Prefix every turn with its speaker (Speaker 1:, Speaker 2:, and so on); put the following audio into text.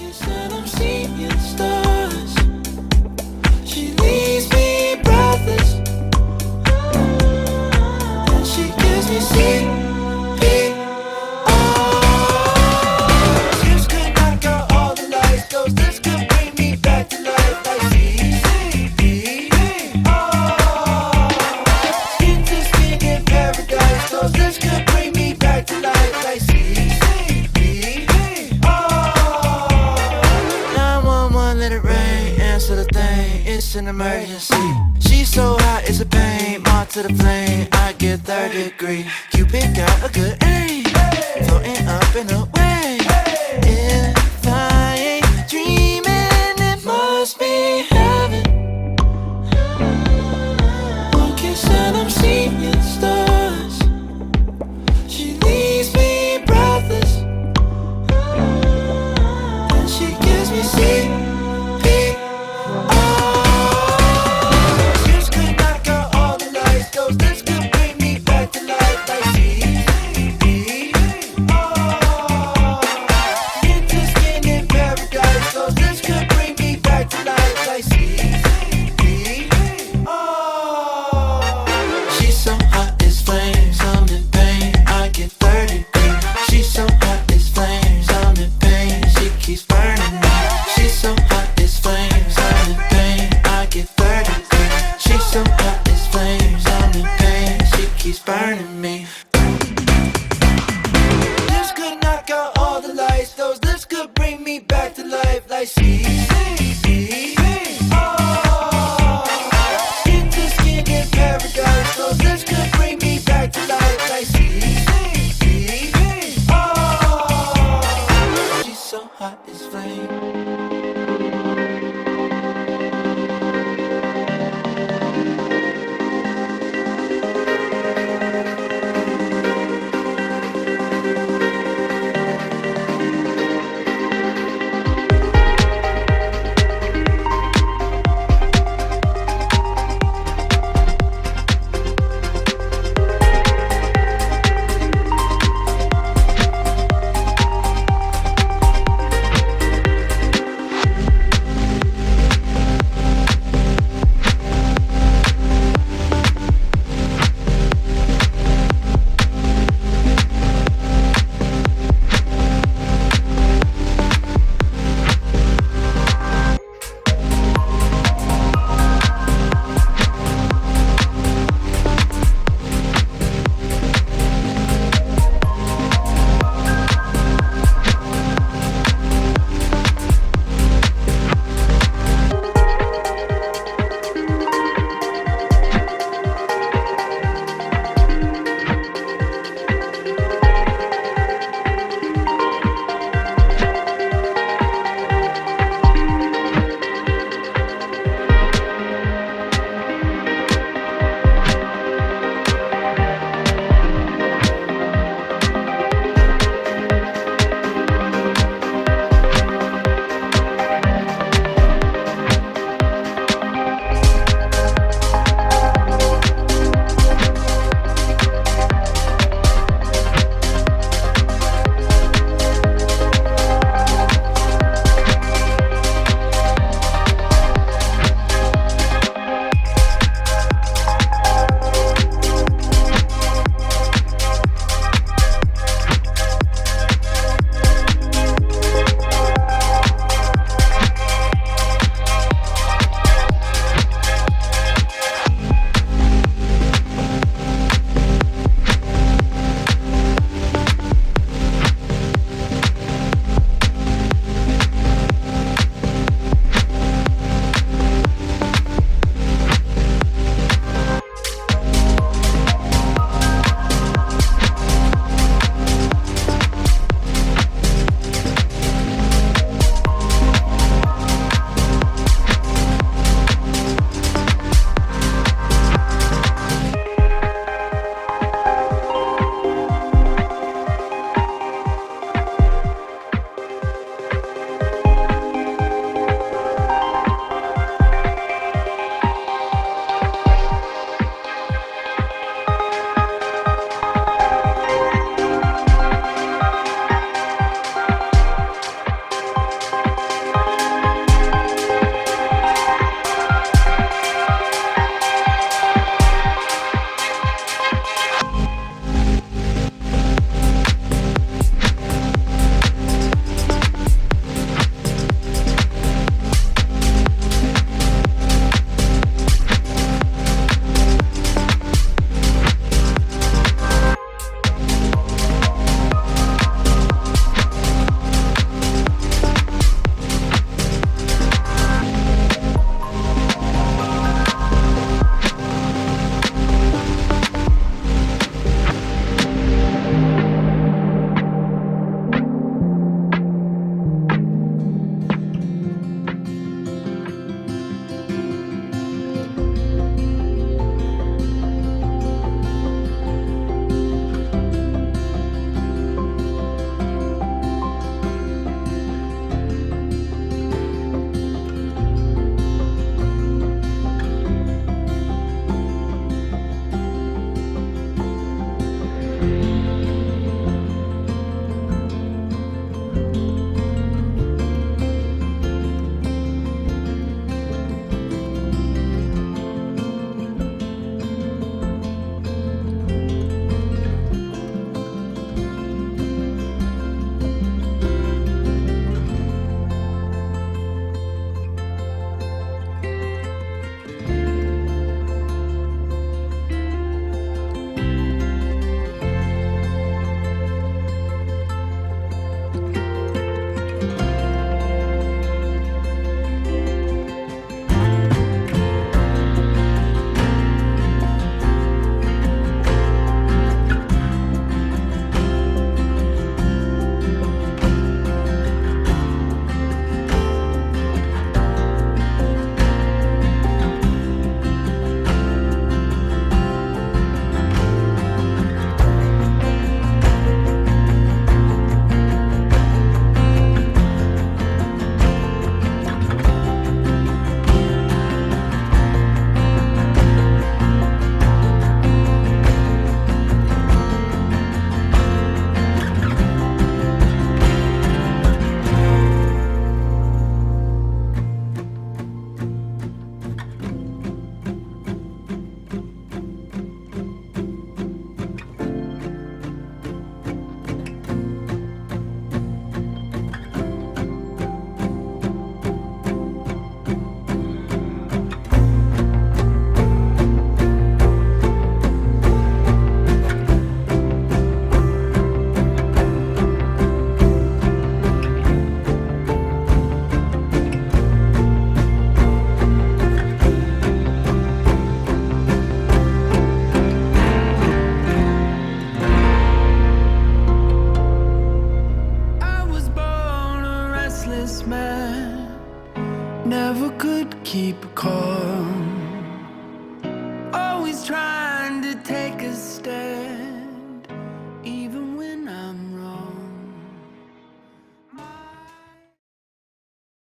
Speaker 1: And I'm seeing stars. She leaves me breathless, and she gives me CPR. Just could knock out all the lights. Those lips could bring me back to life like CPR. Skin to skin in paradise. Those lips could bring me back to life like let it rain, answer the thing, it's an emergency. She's so hot, it's a pain, moth to the flame, I get third degree. Cupid got a good aim, floating up and away. If I ain't dreaming, it must be heaven. One kiss and I'm seeing stars. She leaves me breathless, and she gives me CPR. Burning me. This could knock out all the lights. Those lips could bring me back to life like CPR. Skin to skin in paradise. Those lips could bring me back to life like CPR. She's so hot as flame. restless man, never could keep calm. Always trying